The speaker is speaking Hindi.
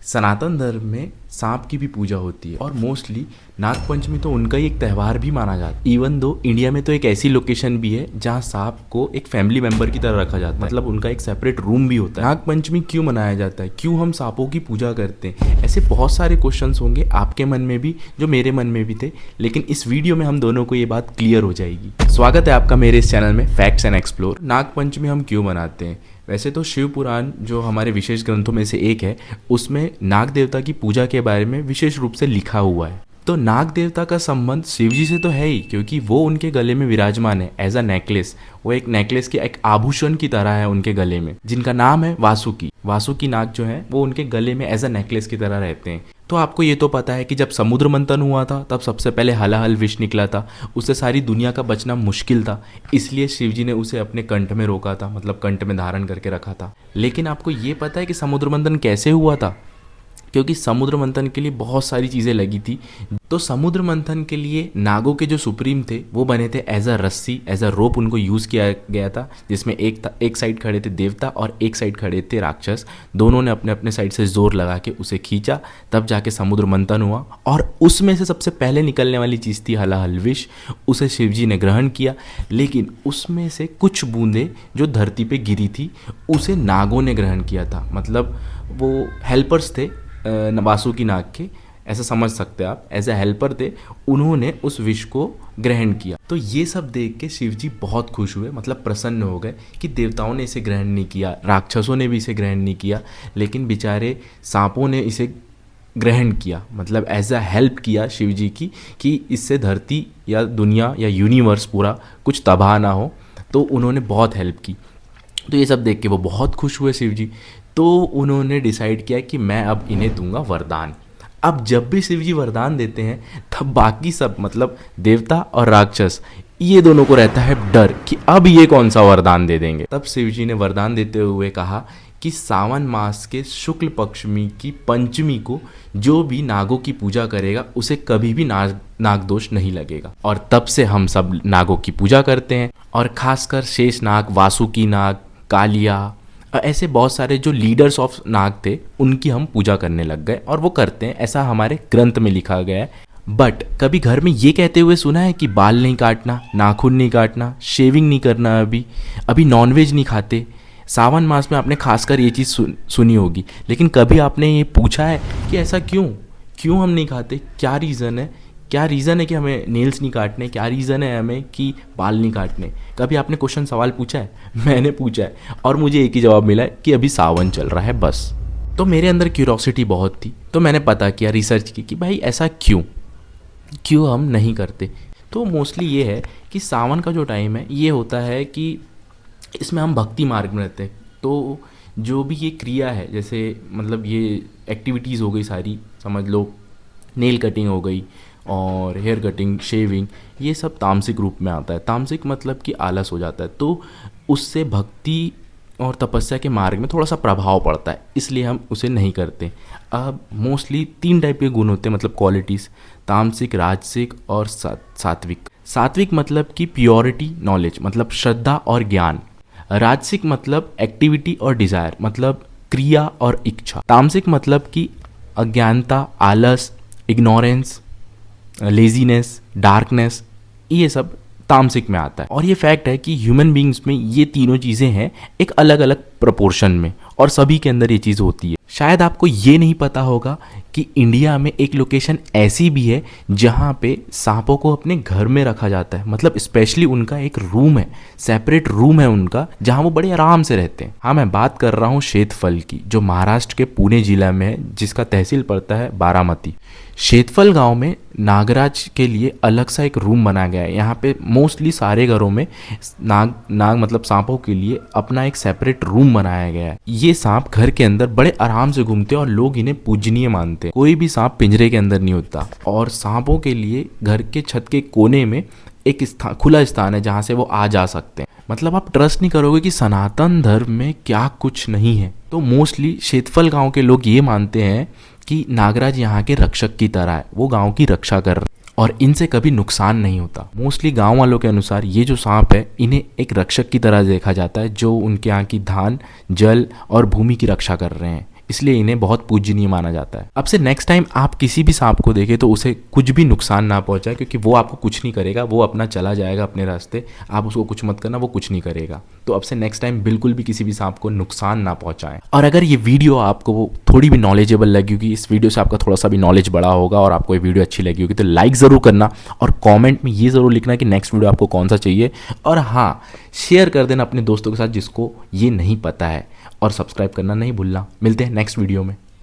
सनातन धर्म में सांप की भी पूजा होती है और मोस्टली नागपंचमी तो उनका ही एक त्यौहार भी माना जाता है। इवन दो इंडिया में तो एक ऐसी लोकेशन भी है जहाँ सांप को एक फैमिली मेंबर की तरह रखा जाता है, मतलब उनका एक सेपरेट रूम भी होता है। नागपंचमी क्यों मनाया जाता है, क्यों हम सांपों की पूजा करते हैं, ऐसे बहुत सारे क्वेश्चंस होंगे आपके मन में भी जो मेरे मन में भी थे, लेकिन इस वीडियो में हम दोनों को ये बात क्लियर हो जाएगी। स्वागत है आपका मेरे इस चैनल में फैक्ट्स एंड एक्सप्लोर। नागपंचमी हम क्यों मनाते हैं? वैसे तो शिव पुराण जो हमारे विशेष ग्रंथों में से एक है, उसमें नाग देवता की पूजा के बारे में विशेष रूप से लिखा हुआ है। तो नाग देवता का संबंध शिव जी से तो है ही, क्योंकि वो उनके गले में विराजमान है एज अ नेकलेस। वो एक नेकलेस के एक आभूषण की तरह है उनके गले में, जिनका नाम है वासुकी। वासुकी नाग जो है वो उनके गले में एज अ नेकलेस की तरह रहते हैं। तो आपको ये तो पता है कि जब समुद्र मंथन हुआ था तब सबसे पहले हलाहल विष निकला था, उससे सारी दुनिया का बचना मुश्किल था, इसलिए शिव जी ने उसे अपने कंठ में रोका था, मतलब कंठ में धारण करके रखा था। लेकिन आपको ये पता है कि समुद्र मंथन कैसे हुआ था? क्योंकि समुद्र मंथन के लिए बहुत सारी चीज़ें लगी थी। तो समुद्र मंथन के लिए नागों के जो सुप्रीम थे वो बने थे एज अ रस्सी, एज अ रोप उनको यूज़ किया गया था, जिसमें एक साइड खड़े थे देवता और एक साइड खड़े थे राक्षस। दोनों ने अपने अपने साइड से जोर लगा के उसे खींचा, तब जाके समुद्र मंथन हुआ। और उसमें से सबसे पहले निकलने वाली चीज़ थी हलाहल विष। उसे शिव जी ने ग्रहण किया, लेकिन उसमें से कुछ बूंदें जो धरती पे गिरी थी उसे नागों ने ग्रहण किया था। मतलब वो हेल्पर्स थे वासुकी नाग के, ऐसा समझ सकते हैं आप, एज ए हेल्पर थे, उन्होंने उस विष को ग्रहण किया। तो ये सब देख के शिव जी बहुत खुश हुए, मतलब प्रसन्न हो गए कि देवताओं ने इसे ग्रहण नहीं किया, राक्षसों ने भी इसे ग्रहण नहीं किया, लेकिन बेचारे सांपों ने इसे ग्रहण किया, मतलब एज अ हेल्प किया शिव जी की, कि इससे धरती या दुनिया या यूनिवर्स पूरा कुछ तबाह ना हो। तो उन्होंने बहुत हेल्प की। तो ये सब देख के वो बहुत खुश हुए शिव जी। तो उन्होंने डिसाइड किया कि मैं अब इन्हें दूंगा वरदान। अब जब भी शिव जी वरदान देते हैं तब बाकी सब, मतलब देवता और राक्षस, ये दोनों को रहता है डर कि अब ये कौन सा वरदान दे देंगे। तब शिव जी ने वरदान देते हुए कहा कि सावन मास के शुक्ल पक्षमी की पंचमी को जो भी नागों की पूजा करेगा उसे कभी भी नाग दोष नहीं लगेगा। और तब से हम सब नागों की पूजा करते हैं, और खासकर शेष नाग, वासुकी नाग, कालिया, ऐसे बहुत सारे जो लीडर्स ऑफ नाग थे उनकी हम पूजा करने लग गए, और वो करते हैं, ऐसा हमारे ग्रंथ में लिखा गया है। बट कभी घर में ये कहते हुए सुना है कि बाल नहीं काटना, नाखून नहीं काटना, शेविंग नहीं करना, अभी नॉनवेज नहीं खाते? सावन मास में आपने खासकर ये चीज़ सुनी होगी, लेकिन कभी आपने ये पूछा है कि ऐसा क्यों हम नहीं खाते? क्या रीज़न है? क्या रीज़न है कि हमें नेल्स नहीं काटने? क्या रीज़न है हमें कि बाल नहीं काटने? कभी आपने क्वेश्चन सवाल पूछा है? मैंने पूछा है, और मुझे एक ही जवाब मिला है कि अभी सावन चल रहा है, बस। तो मेरे अंदर क्यूरोसिटी बहुत थी, तो मैंने पता किया, रिसर्च की कि भाई ऐसा क्यों हम नहीं करते। तो मोस्टली ये है कि सावन का जो टाइम है ये होता है कि इसमें हम भक्ति मार्ग में रहते हैं। तो जो भी ये क्रिया है, जैसे मतलब ये एक्टिविटीज़ हो गई सारी, समझ लो नेल कटिंग हो गई और हेयर कटिंग, शेविंग, ये सब तामसिक रूप में आता है। तामसिक मतलब कि आलस हो जाता है, तो उससे भक्ति और तपस्या के मार्ग में थोड़ा सा प्रभाव पड़ता है, इसलिए हम उसे नहीं करते। अब मोस्टली 3 टाइप के गुण होते हैं, मतलब क्वालिटीज़: तामसिक, राजसिक और सात्विक। सात्विक मतलब कि प्योरिटी, नॉलेज, मतलब श्रद्धा और ज्ञान। राजसिक मतलब एक्टिविटी और डिज़ायर, मतलब क्रिया और इच्छा। तामसिक मतलब कि अज्ञानता, आलस, इग्नोरेंस, लेजीनेस, डार्कनेस, ये सब तामसिक में आता है। और ये फैक्ट है कि ह्यूमन बींग्स में ये तीनों चीज़ें हैं एक अलग अलग प्रोपोर्शन में, और सभी के अंदर ये चीज़ होती है। शायद आपको ये नहीं पता होगा कि इंडिया में एक लोकेशन ऐसी भी है जहाँ पे सांपों को अपने घर में रखा जाता है, मतलब स्पेशली उनका एक रूम है, सेपरेट रूम है उनका, जहाँ वो बड़े आराम से रहते हैं। हाँ, मैं बात कर रहा हूँ शेतफल की, जो महाराष्ट्र के पुणे जिला में है, जिसका तहसील पड़ता है बारामती। शेतफल गांव में नागराज के लिए अलग सा एक रूम बना गया है। यहाँ पे मोस्टली सारे घरों में नाग मतलब सांपों के लिए अपना एक सेपरेट रूम बनाया गया है। ये सांप घर के अंदर बड़े आराम से घूमते हैं और लोग इन्हें पूजनीय मानते हैं। कोई भी सांप पिंजरे के अंदर नहीं होता, और सांपों के लिए घर के छत के कोने में एक खुला स्थान है जहाँ से वो आ जा सकते हैं। मतलब आप ट्रस्ट नहीं करोगे कि सनातन धर्म में क्या कुछ नहीं है। तो मोस्टली शेतफल गांव के लोग ये मानते हैं कि नागराज यहाँ के रक्षक की तरह है, वो गांव की रक्षा कर रहे हैं और इनसे कभी नुकसान नहीं होता। मोस्टली गांव वालों के अनुसार ये जो सांप है इन्हें एक रक्षक की तरह देखा जाता है, जो उनके यहाँ की धान, जल और भूमि की रक्षा कर रहे हैं। इसलिए इन्हें बहुत पूजनीय माना जाता है। अब से नेक्स्ट टाइम आप किसी भी सांप को देखें तो उसे कुछ भी नुकसान ना पहुंचाए, क्योंकि वो आपको कुछ नहीं करेगा, वो अपना चला जाएगा अपने रास्ते। आप उसको कुछ मत करना, वो कुछ नहीं करेगा। तो अब से नेक्स्ट टाइम बिल्कुल भी किसी भी सांप को नुकसान ना पहुंचाएं। और अगर ये वीडियो आपको वो थोड़ी भी नॉलेजेबल लगी होगी, इस वीडियो से आपका थोड़ा सा भी नॉलेज बढ़ा होगा और आपको ये वीडियो अच्छी लगी होगी, तो लाइक ज़रूर करना और कमेंट में ये ज़रूर लिखना कि नेक्स्ट वीडियो आपको कौन सा चाहिए। और हाँ, शेयर कर देना अपने दोस्तों के साथ जिसको ये नहीं पता है, और सब्सक्राइब करना नहीं भूलना। मिलते हैं नेक्स्ट वीडियो में।